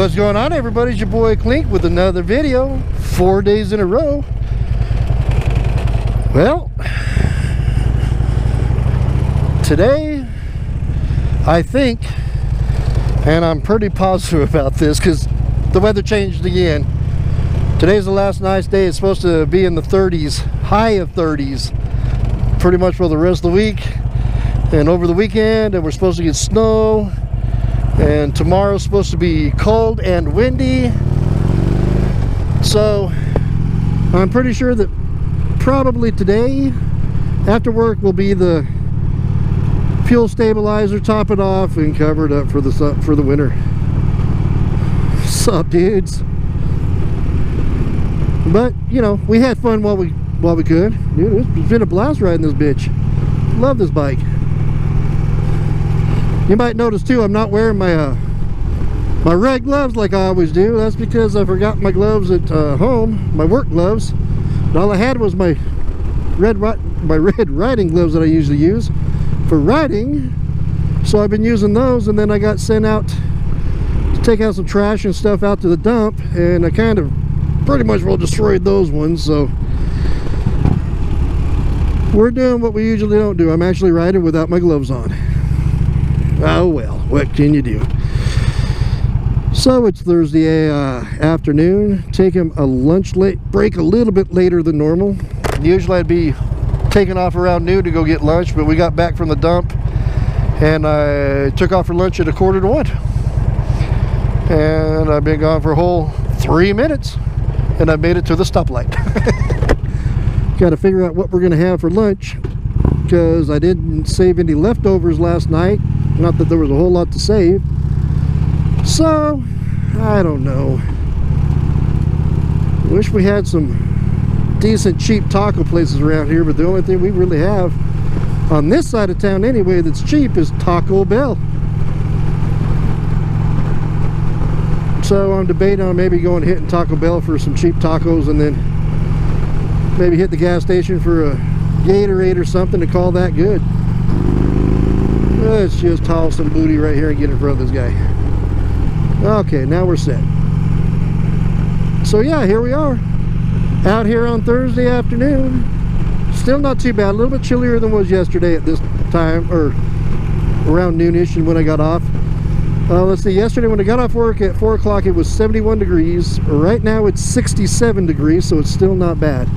What's going on, everybody? It's your boy Clink with another video. 4 days in a row. Well, today I think, and I'm pretty positive about this because the weather changed again. Today's the last nice day. It's supposed to be in the 30s, high of 30s, pretty much for the rest of the week and over the weekend. And we're supposed to get snow. And tomorrow's supposed to be cold and windy. So I'm pretty sure that probably today after work will be the fuel stabilizer, top it off and cover it up for the winter. Sup, dudes? But you know, we had fun while we could. Dude, it's been a blast riding this bitch. Love this bike. You might notice too, I'm not wearing my my red gloves like I always do. That's because I forgot my gloves at home, my work gloves. And all I had was my red riding gloves that I usually use for riding. So I've been using those, and then I got sent out to take out some trash and stuff out to the dump, and I kind of pretty much well destroyed those ones. So we're doing what we usually don't do. I'm actually riding without my gloves on. Oh well, what can you do? So it's Thursday afternoon, taking a lunch break a little bit later than normal. Usually I'd be taking off around noon to go get lunch, but we got back from the dump and I took off for lunch at 1:45. And I've been gone for a whole 3 minutes and I made it to the stoplight. Got to figure out what we're gonna have for lunch because I didn't save any leftovers last night. Not that there was a whole lot to save. So, I don't know. Wish we had some decent cheap taco places around here, but the only thing we really have on this side of town anyway that's cheap is Taco Bell. So I'm debating on maybe going and hitting Taco Bell for some cheap tacos and then maybe hit the gas station for a Gatorade or something to call that good. Let's just toss some booty right here and get in front of this guy. Okay, now we're set. So yeah, here we are. Out here on Thursday afternoon. Still not too bad. A little bit chillier than it was yesterday at this time, or around noonish and when I got off. Let's see, yesterday when I got off work at 4 o'clock it was 71 degrees. Right now it's 67 degrees, so it's still not bad.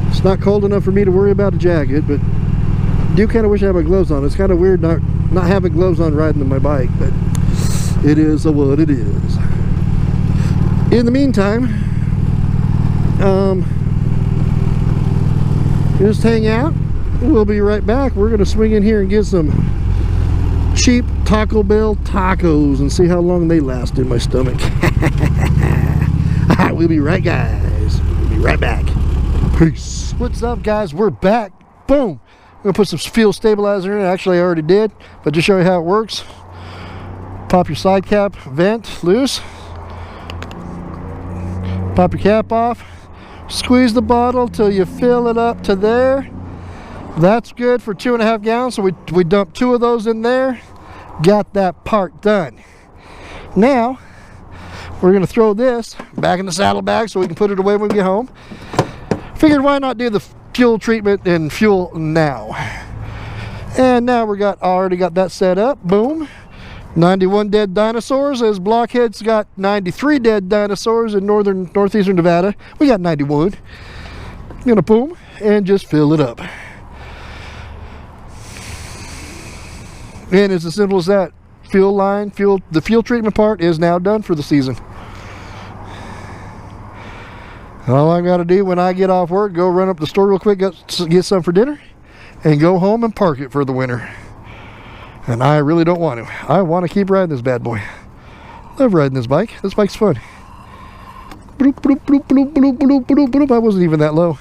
It's not cold enough for me to worry about a jacket, but I do kind of wish I had my gloves on. It's kind of weird not having gloves on riding on my bike, but it is what it is. In the meantime, just hang out. We'll be right back. We're gonna swing in here and get some cheap Taco Bell tacos and see how long they last in my stomach. We'll be right, guys. We'll be right back. Peace. What's up, guys? We're back. Boom. I'm gonna put some fuel stabilizer in. Actually, I already did, but just show you how it works. Pop your side cap vent loose. Pop your cap off. Squeeze the bottle till you fill it up to there. That's good for 2.5 gallons. So we dumped 2 of those in there. Got that part done. Now we're gonna throw this back in the saddlebag so we can put it away when we get home. Figured why not do the fuel treatment and fuel now. And now already got that set up. Boom. 91 dead dinosaurs, as Blockhead's got 93 dead dinosaurs in northeastern Nevada. We got 91. Gonna boom and just fill it up. And it's as simple as that. The fuel treatment part is now done for the season. All I gotta do when I get off work, go run up the store real quick, get some for dinner, and go home and park it for the winter. And I really don't want to. I want to keep riding this bad boy. Love riding this bike. This bike's fun. Bloop, bloop, bloop, bloop, bloop, bloop, bloop, bloop. I wasn't even that low.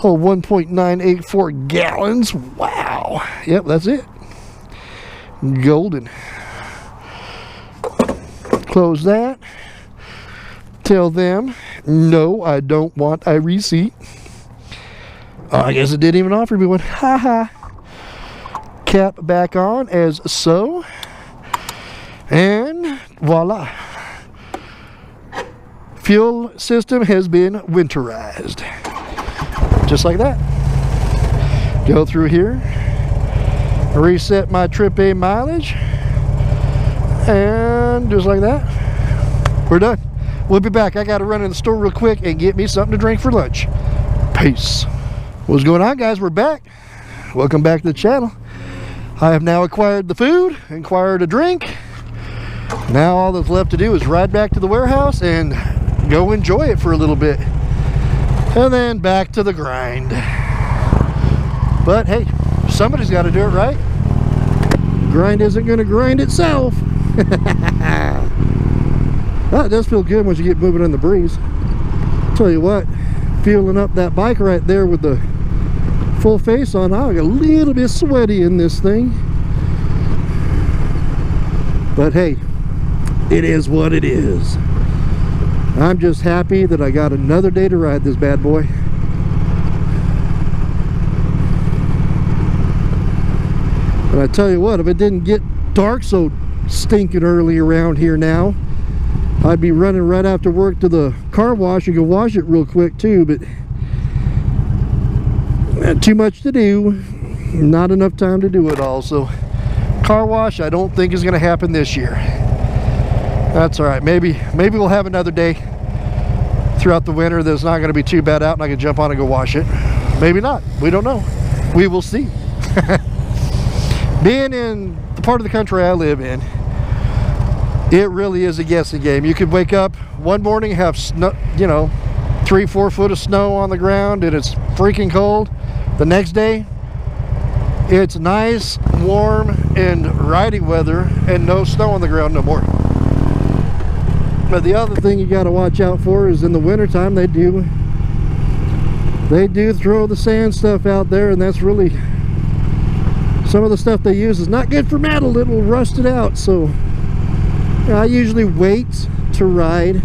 Oh, 1.984 gallons. Wow. Yep, that's it. Golden. Close that. Tell them, no, I don't want a receipt. Oh, I guess it didn't even offer me one. Ha ha. Cap back on as so. And voila. fuel system has been winterized. Just like that. Go through here, reset my trip A mileage, and just like that, we're done. We'll be back. I gotta run in the store real quick and get me something to drink for lunch. Peace. What's going on, guys? We're back. Welcome back to the channel. I have now acquired the food, acquired a drink. Now all that's left to do is ride back to the warehouse and go enjoy it for a little bit. And then back to the grind. But hey, somebody's got to do it, right? Grind isn't going to grind itself. That does feel good once you get moving in the breeze. Tell you what, fueling up that bike right there with the full face on, I get a little bit sweaty in this thing. But hey, it is what it is. I'm just happy that I got another day to ride this bad boy. And I tell you what, if it didn't get dark so stinking early around here now, I'd be running right after work to the car wash and go wash it real quick too, but too much to do, not enough time to do it all. So car wash I don't think is going to happen this year. That's all right. Maybe we'll have another day throughout the winter that's not going to be too bad out and I can jump on and go wash it. Maybe not. We don't know. We will see. Being in the part of the country I live in, it really is a guessing game. You could wake up one morning, have snow, 3-4 foot of snow on the ground, and it's freaking cold. The next day, it's nice, warm, and riding weather, and no snow on the ground no more. But the other thing you got to watch out for is in the wintertime, they do throw the sand stuff out there, and that's really, some of the stuff they use is not good for metal. It will rust it out. So I usually wait to ride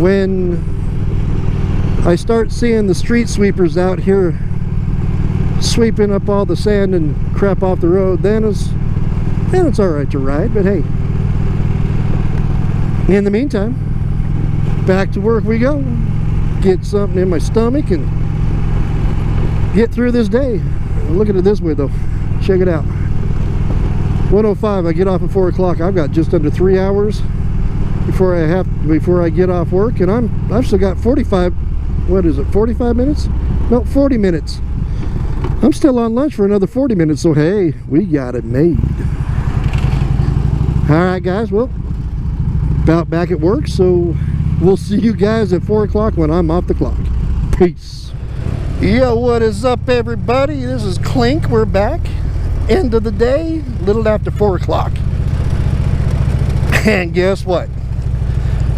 when I start seeing the street sweepers out here sweeping up all the sand and crap off the road. Then it's all right to ride. But hey, in the meantime, back to work we go. Get something in my stomach and get through this day. Look at it this way though. Check it out. 1:05, I get off at 4 o'clock. I've got just under 3 hours before I get off work, and I've still got 45 minutes? No, 40 minutes. I'm still on lunch for another 40 minutes, so hey, we got it made. Alright guys, well, about back at work, so we'll see you guys at 4 o'clock when I'm off the clock. Peace. Yo, what is up everybody? This is Clink, we're back. End of the day, little after 4 o'clock. And guess what?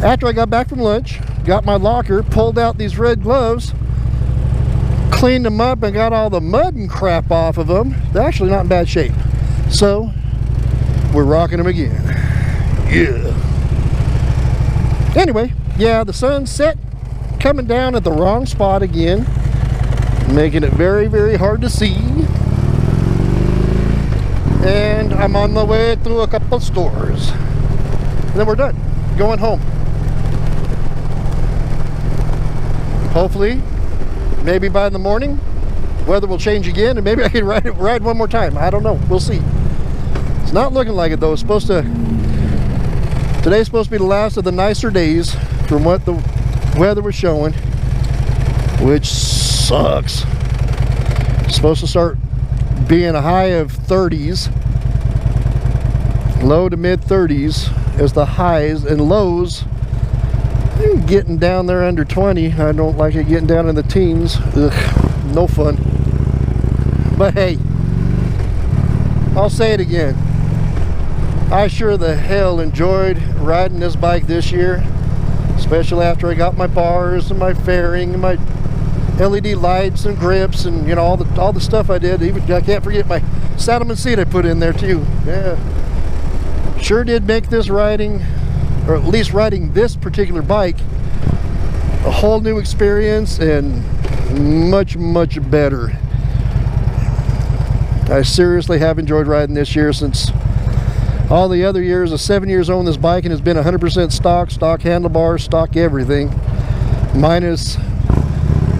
After I got back from lunch, got my locker, pulled out these red gloves, cleaned them up and got all the mud and crap off of them. They're actually not in bad shape. So, we're rocking them again. Yeah. Anyway, yeah, the sun's set, coming down at the wrong spot again, making it very, very hard to see. And I'm on my way through a couple stores. And then we're done. Going home. Hopefully, maybe by the morning, weather will change again and maybe I can ride one more time. I don't know. We'll see. It's not looking like it though. It's supposed to, today's supposed to be the last of the nicer days from what the weather was showing, which sucks. It's supposed to start being a high of 30s, low to mid 30s as the highs, and lows getting down there under 20. I don't like it getting down in the teens. Ugh, no fun. But hey, I'll say it again, I sure the hell enjoyed riding this bike this year, especially after I got my bars and my fairing and my LED lights and grips and all the stuff I did. Even I can't forget my saddleman seat I put in there too. Yeah, sure did make this riding, or at least riding this particular bike, a whole new experience and much better. I seriously have enjoyed riding this year since All the other years, the 7 years owning this bike, and it's been 100% stock handlebars, stock everything, minus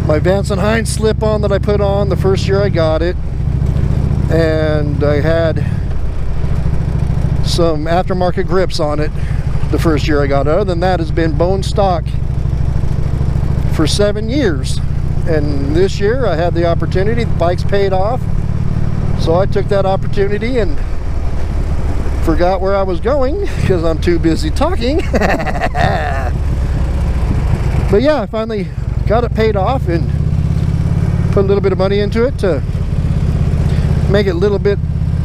my Vance & Hines slip-on that I put on the first year I got it, and I had some aftermarket grips on it the first year I got it. Other than that, it's been bone stock for 7 years. And this year I had the opportunity, the bike's paid off, so I took that opportunity and forgot where I was going because I'm too busy talking. But yeah, I finally got it paid off and put a little bit of money into it to make it a little bit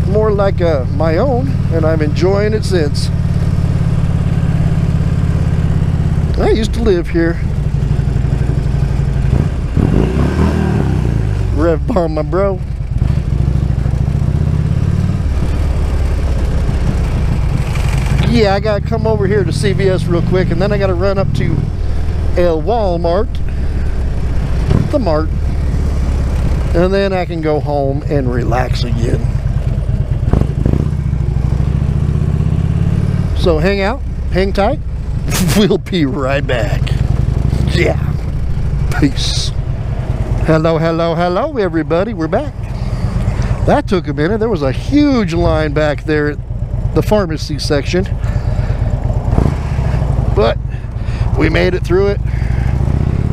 more like my own, and I'm enjoying it since. I used to live here. Rev bomb my bro. Yeah, I gotta come over here to CVS real quick, and then I gotta run up to El Walmart, the mart, and then I can go home and relax again. So hang out, hang tight. We'll be right back. Yeah. Peace. Hello, hello, hello, everybody. We're back. That took a minute. There was a huge line back there at the pharmacy section, but we made it through it.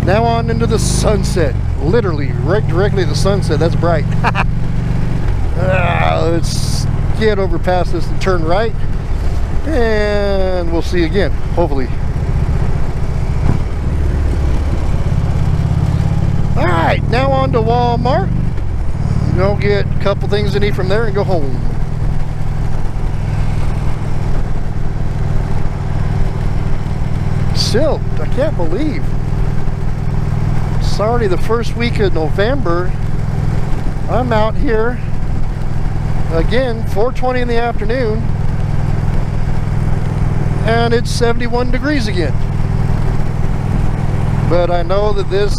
Now on into the sunset. Literally, right directly the sunset. That's bright. Let's get over past this and turn right, and we'll see again, hopefully. Alright, now on to Walmart. Go get a couple things to eat from there and go home. Still, I can't believe it's already the first week of November. I'm out here again, 4:20 in the afternoon, and it's 71 degrees again. But I know that this,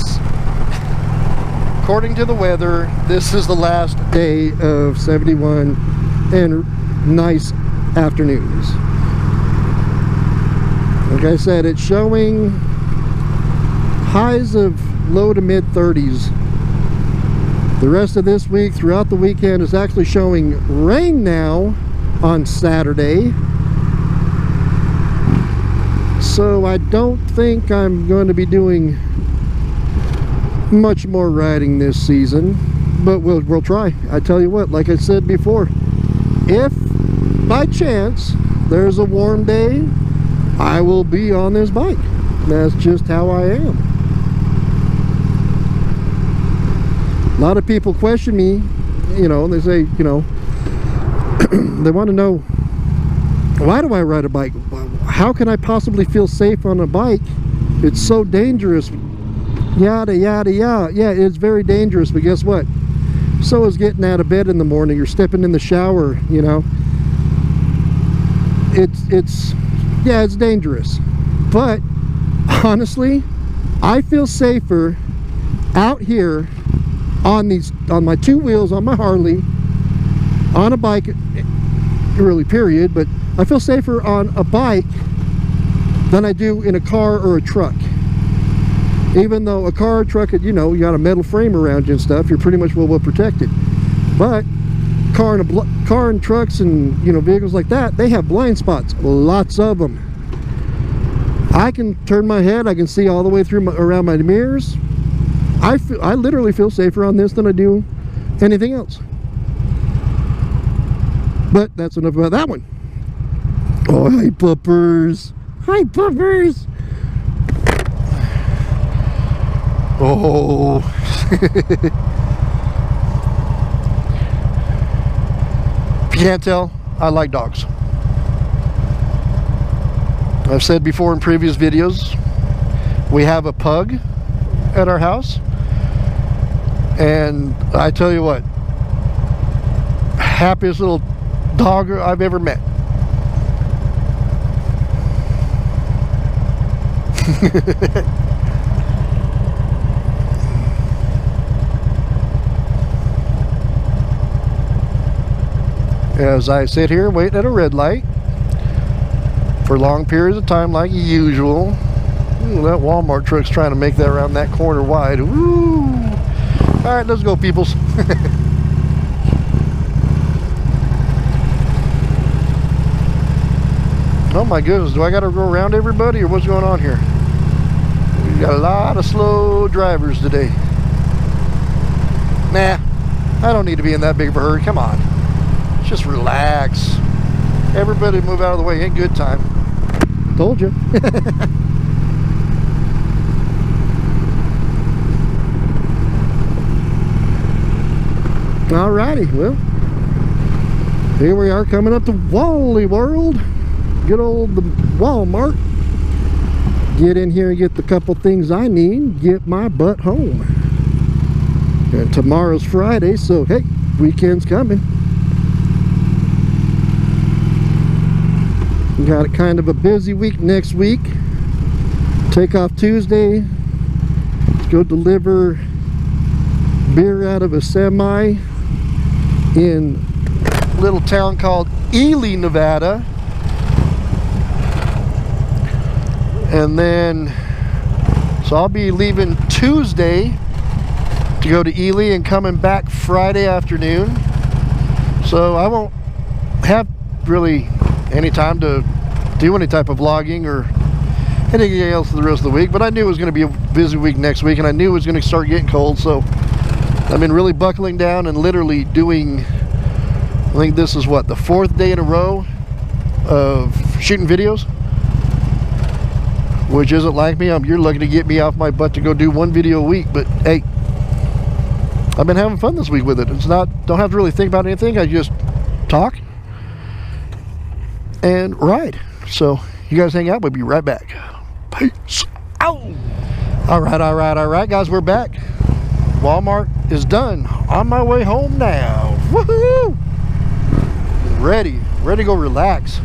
according to the weather, this is the last day of 71 and nice afternoons. Like I said, it's showing highs of low to mid 30s. The rest of this week, throughout the weekend, is actually showing rain now on Saturday. So I don't think I'm going to be doing much more riding this season, but we'll try. I tell you what, like I said before, if by chance there's a warm day, I will be on this bike. That's just how I am. A lot of people question me, you know, they say, you know, they want to know, why do I ride a bike? How can I possibly feel safe on a bike? It's so dangerous. Yada, yada, yada. Yeah, it's very dangerous, but guess what? So is getting out of bed in the morning or stepping in the shower, you know. Yeah, it's dangerous. But honestly, I feel safer out here on my two wheels, on my Harley, on a bike, really, period, but I feel safer on a bike than I do in a car or a truck. Even though a car or truck, you know, you got a metal frame around you and stuff, you're pretty much well protected. But car and trucks and, you know, vehicles like that, they have blind spots, lots of them. I can turn my head, I can see all the way through around my mirrors. I literally feel safer on this than I do anything else. But that's enough about that one. Oh, hi puppers. Hi puppers. Oh. If you can't tell, I like dogs. I've said before in previous videos, we have a pug at our house, and I tell you what, happiest little dog I've ever met. As I sit here waiting at a red light, for long periods of time like usual. Ooh, that Walmart truck's trying to make that around that corner wide. Woo! All right, let's go, peoples. Oh my goodness, do I got to go around everybody or what's going on here? We got a lot of slow drivers today. Nah, I don't need to be in that big of a hurry. Come on, just relax. Everybody move out of the way. Ain't good time. Told you. Alrighty, well, here we are coming up to Wally World. Good old Walmart. Get in here and get the couple things I need, get my butt home. And tomorrow's Friday, so hey, weekend's coming. We got a kind of a busy week next week. Take off Tuesday. Let's go deliver beer out of a semi in a little town called Ely, Nevada. And then, so I'll be leaving Tuesday to go to Ely and coming back Friday afternoon. So I won't have really any time to do any type of vlogging or anything else for the rest of the week. But I knew it was going to be a busy week next week, and I knew it was going to start getting cold. So I've been really buckling down and literally doing, I think this is what, the 4th day in a row of shooting videos, which isn't like me. You're lucky to get me off my butt to go do one video a week, but hey, I've been having fun this week with it. It's not, don't have to really think about anything. I just talk and ride. So you guys hang out. We'll be right back. Peace out. All right, guys, we're back. Walmart is done. On my way home now. Woohoo! Ready to go relax.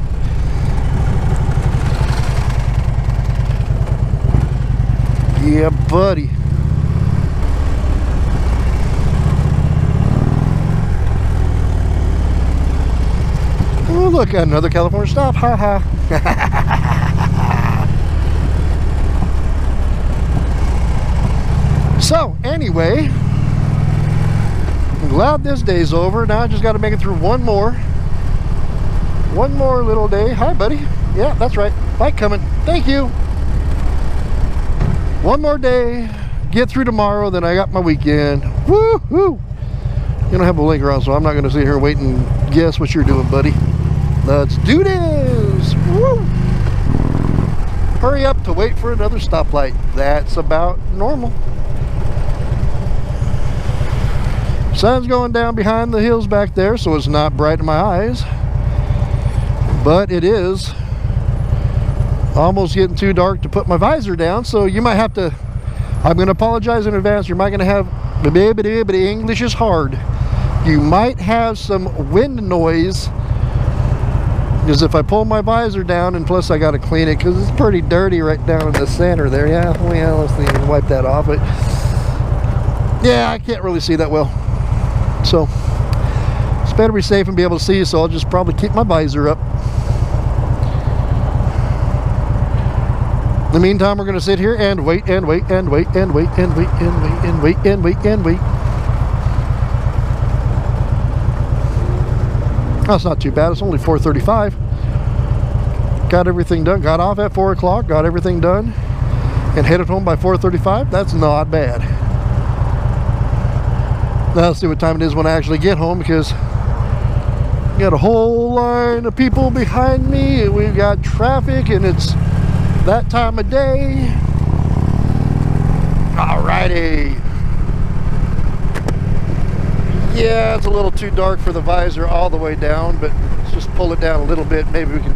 Yeah, buddy. Oh, look, another California stop. Ha ha. So, anyway, I'm glad this day's over. Now I just got to make it through one more little day. Hi, buddy. Yeah, that's right. Bike coming. Thank you. One more day, get through tomorrow, then I got my weekend. Woo-hoo! You don't have a blinker on, so I'm not going to sit here and wait and guess what you're doing, buddy. Let's do this! Woo! Hurry up to wait for another stoplight. That's about normal. Sun's going down behind the hills back there, so it's not bright in my eyes. But it is almost getting too dark to put my visor down, so you might have to, I'm going to apologize in advance, you're might going to have, but English is hard. You might have some wind noise, because if I pull my visor down, and plus I got to clean it, because it's pretty dirty right down in the center there. Yeah, well, let's see, wipe that off, but yeah, I can't really see that well. So, it's better to be safe and be able to see, so I'll just probably keep my visor up. In the meantime, we're going to sit here and wait and wait and wait and wait and wait and wait and wait and wait and wait. That's not too bad. It's only 4:35. Got everything done. Got off at 4 o'clock. Got everything done. And headed home by 4:35. That's not bad. Now let's see what time it is when I actually get home, because we got a whole line of people behind me. And we've got traffic, and it's that time of day. Alrighty. Yeah, it's a little too dark for the visor all the way down, but let's just pull it down a little bit. Maybe we can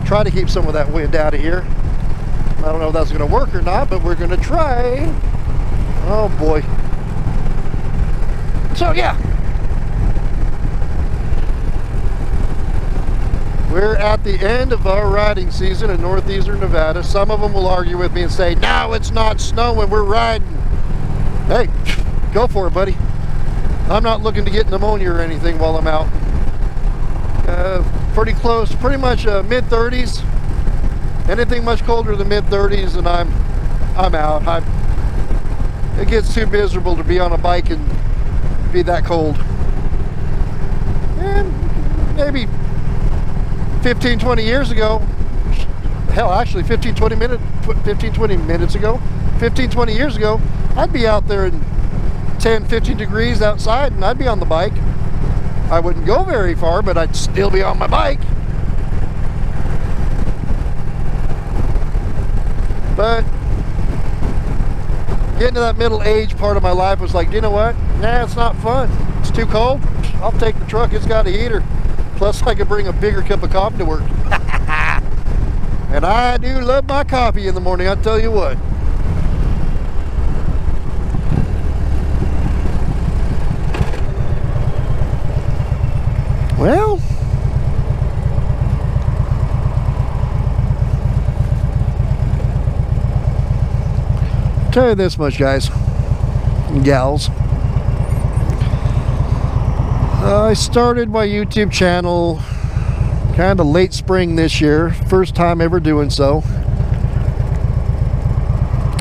try to keep some of that wind out of here. I don't know if that's going to work or not, but we're going to try. Oh boy. So yeah, we're at the end of our riding season in northeastern Nevada. Some of them will argue with me and say, no, it's not snowing, we're riding. Hey, go for it, buddy. I'm not looking to get pneumonia or anything while I'm out. Pretty close, pretty much mid-30s. Anything much colder than mid-30s and I'm out. It gets too miserable to be on a bike and be that cold. And maybe 15, 20 years ago, hell, actually 15, 20 minutes ago, 15, 20 years ago, I'd be out there in 10, 15 degrees outside and I'd be on the bike. I wouldn't go very far, but I'd still be on my bike. But getting to that middle age part of my life was like, you know what? Nah, it's not fun. It's too cold. I'll take the truck. It's got a heater. Plus, I could bring a bigger cup of coffee to work. And I do love my coffee in the morning, I'll tell you what. Well, tell you this much, guys and gals. I started my YouTube channel kind of late spring this year. First time ever doing so.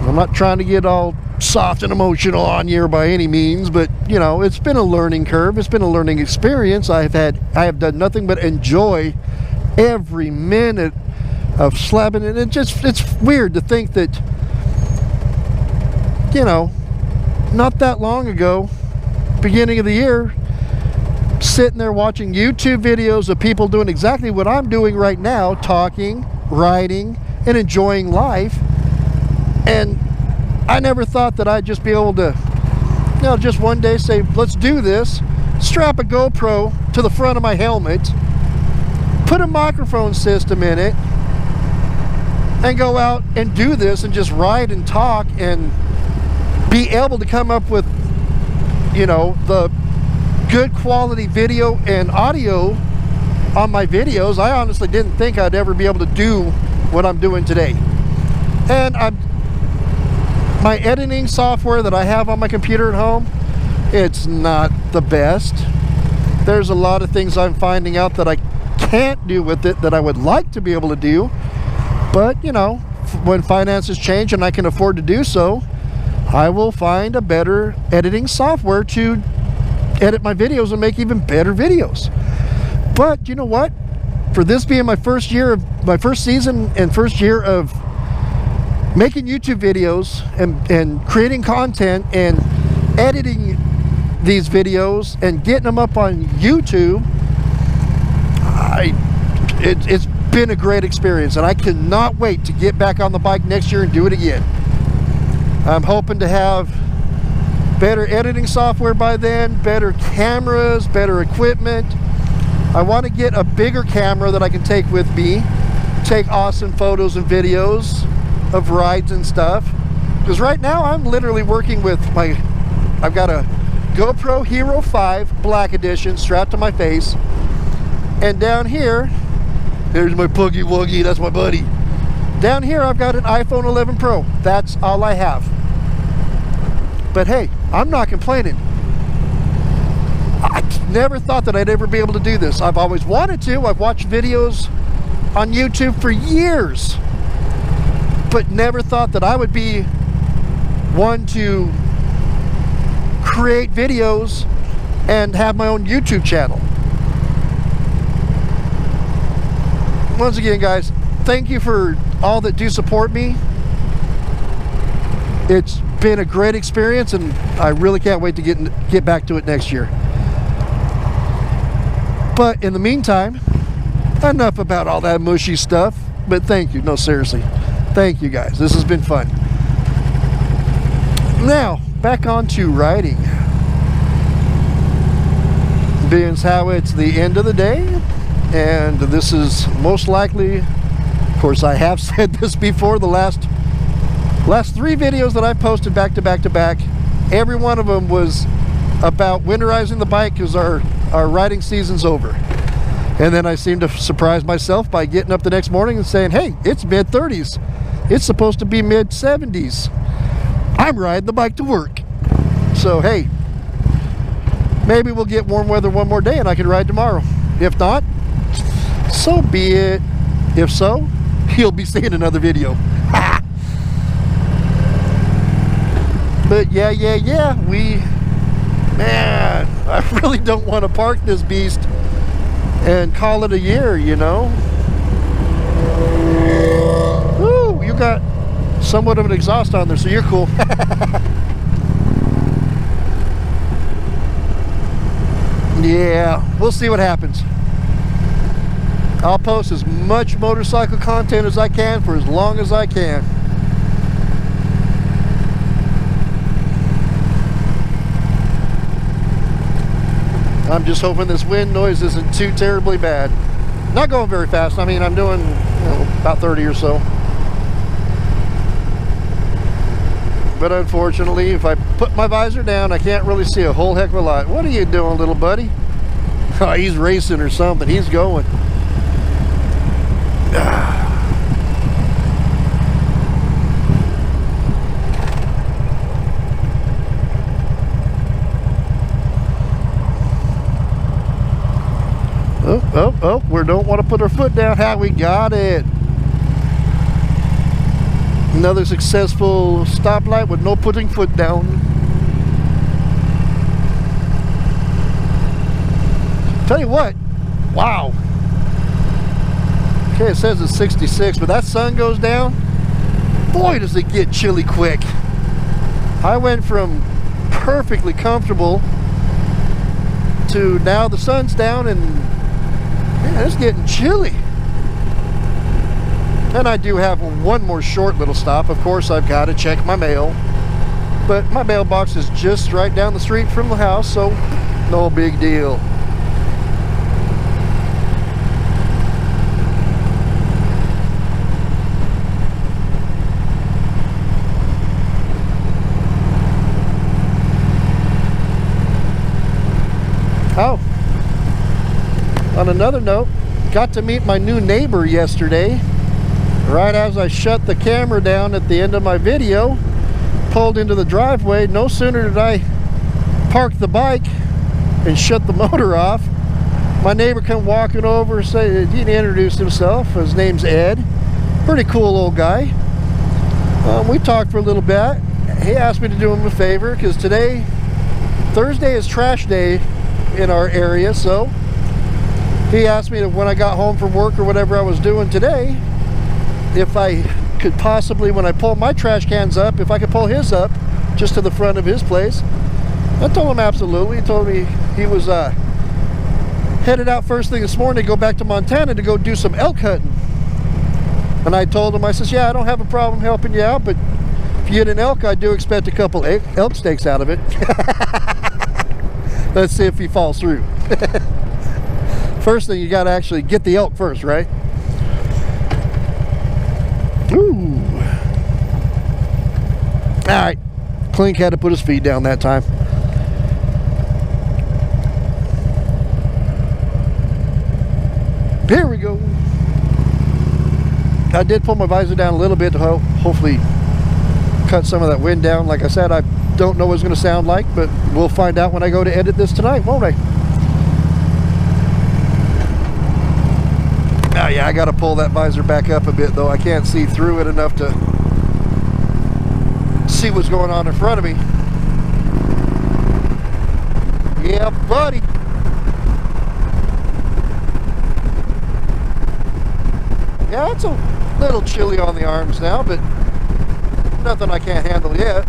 I'm not trying to get all soft and emotional on you by any means, but you know, it's been a learning curve. It's been a learning experience. I have done nothing but enjoy every minute of slapping it. It's weird to think that, you know, not that long ago, beginning of the year, sitting there watching YouTube videos of people doing exactly what I'm doing right now, talking, writing, and enjoying life. And I never thought that I'd just be able to, you know, just one day say, let's do this, strap a GoPro to the front of my helmet, put a microphone system in it, and go out and do this and just ride and talk and be able to come up with, you know, the good quality video and audio on my videos. I honestly didn't think I'd ever be able to do what I'm doing today. And my editing software that I have on my computer at home, it's not the best. There's a lot of things I'm finding out that I can't do with it that I would like to be able to do. But, you know, when finances change and I can afford to do so, I will find a better editing software to edit my videos and make even better videos. But you know what? For this being my first season and first year of making YouTube videos and creating content and editing these videos and getting them up on YouTube, it's been a great experience, and I cannot wait to get back on the bike next year and do it again. I'm hoping to have better editing software by then, better cameras, better equipment. I want to get a bigger camera that I can take with me, take awesome photos and videos of rides and stuff. Because right now I'm literally working with I've got a GoPro Hero 5 Black Edition strapped to my face. And down here, there's my Puggy Wuggy, that's my buddy. Down here I've got an iPhone 11 Pro. That's all I have. But hey, I'm not complaining. I never thought that I'd ever be able to do this. I've always wanted to. I've watched videos on YouTube for years, but never thought that I would be one to create videos and have my own YouTube channel. Once again, guys, thank you for all that do support me. It's been a great experience, and I really can't wait to get back to it next year. But in the meantime, enough about all that mushy stuff. But thank you. No, seriously. Thank you, guys. This has been fun. Now, back on to riding. Being as how it's the end of the day, and this is most likely, of course I have said this before, the last 3 videos that I've posted back to back to back, every one of them was about winterizing the bike because our riding season's over. And then I seem to surprise myself by getting up the next morning and saying, hey, it's mid-30s. It's supposed to be mid-70s. I'm riding the bike to work. So, hey, maybe we'll get warm weather one more day and I can ride tomorrow. If not, so be it. If so, you'll be seeing another video. But yeah, man, I really don't want to park this beast and call it a year, you know. Woo, you got somewhat of an exhaust on there, so you're cool. Yeah, we'll see what happens. I'll post as much motorcycle content as I can for as long as I can. I'm just hoping this wind noise isn't too terribly bad. Not going very fast. I mean, I'm doing, you know, about 30 or so. But unfortunately, if I put my visor down, I can't really see a whole heck of a lot. What are you doing, little buddy? Oh, he's racing or something. He's going. Oh, we don't want to put our foot down. How we got it. Another successful stoplight with no putting foot down. Tell you what, wow. Okay, it says it's 66, but that sun goes down. Boy, does it get chilly quick. I went from perfectly comfortable to now the sun's down and man, it's getting chilly. And I do have one more short little stop. Of course, I've got to check my mail. But my mailbox is just right down the street from the house, so no big deal. Oh, on another note, got to meet my new neighbor yesterday. Right as I shut the camera down at the end of my video, pulled into the driveway. No sooner did I park the bike and shut the motor off, my neighbor come walking over, he introduced himself. His name's Ed. Pretty cool old guy. We talked for a little bit. He asked me to do him a favor because today, Thursday, is trash day in our area, so he asked me to, when I got home from work or whatever I was doing today, if I could possibly, when I pull my trash cans up, if I could pull his up just to the front of his place. I told him absolutely. He told me he was headed out first thing this morning to go back to Montana to go do some elk hunting. And I told him, I says, yeah, I don't have a problem helping you out, but if you get an elk, I do expect a couple elk steaks out of it. Let's see if he falls through. First thing, you got to actually get the elk first, right? Ooh. Alright. Clink had to put his feet down that time. Here we go. I did pull my visor down a little bit to hopefully cut some of that wind down. Like I said, I don't know what it's going to sound like, but we'll find out when I go to edit this tonight, won't I? Oh yeah, I got to pull that visor back up a bit though. I can't see through it enough to see what's going on in front of me. Yeah, buddy. Yeah, it's a little chilly on the arms now, but nothing I can't handle yet.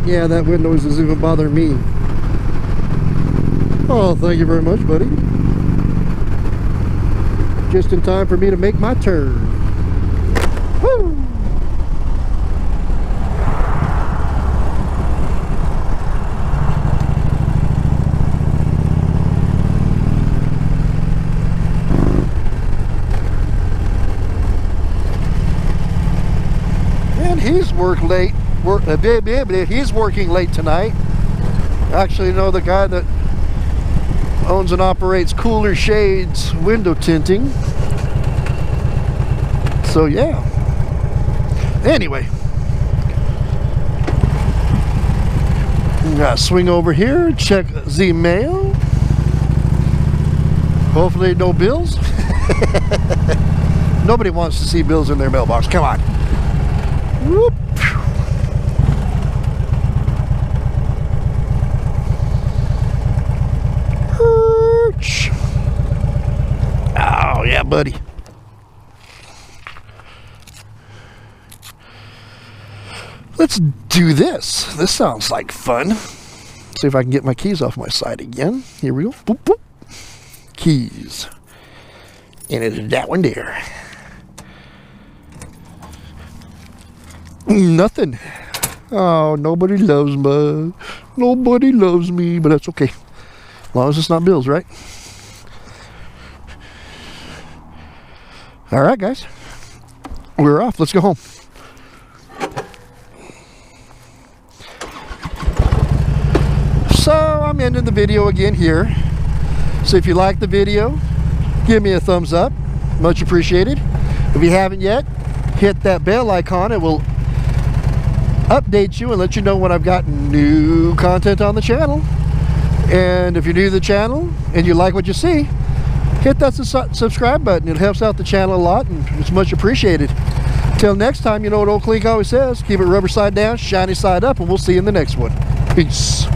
Yeah, that wind noise isn't even bothering me. Oh, thank you very much, buddy. Just in time for me to make my turn. Woo! And he's worked late. He's working late tonight. Actually, you know, the guy that owns and operates Cooler Shades window tinting. So yeah. Anyway, Gotta swing over here, check the mail. Hopefully no bills. Nobody wants to see bills in their mailbox. Come on. Whoop. Oh yeah, buddy. Let's do this. This sounds like fun. See if I can get my keys off my side again. Here we go. Boop, boop. Keys. And it is that one there. Nothing. Oh, nobody loves me. Nobody loves me, but that's okay. As long as it's not bills, right? All right, guys. We're off. Let's go home. So I'm ending the video again here. So if you like the video, give me a thumbs up. Much appreciated. If you haven't yet, hit that bell icon. It will update you and let you know when I've got new content on the channel. And if you're new to the channel and you like what you see, hit that subscribe button. It helps out the channel a lot and it's much appreciated. Till next time, you know what Old Clink always says, keep it rubber side down, shiny side up, and we'll see you in the next one. Peace.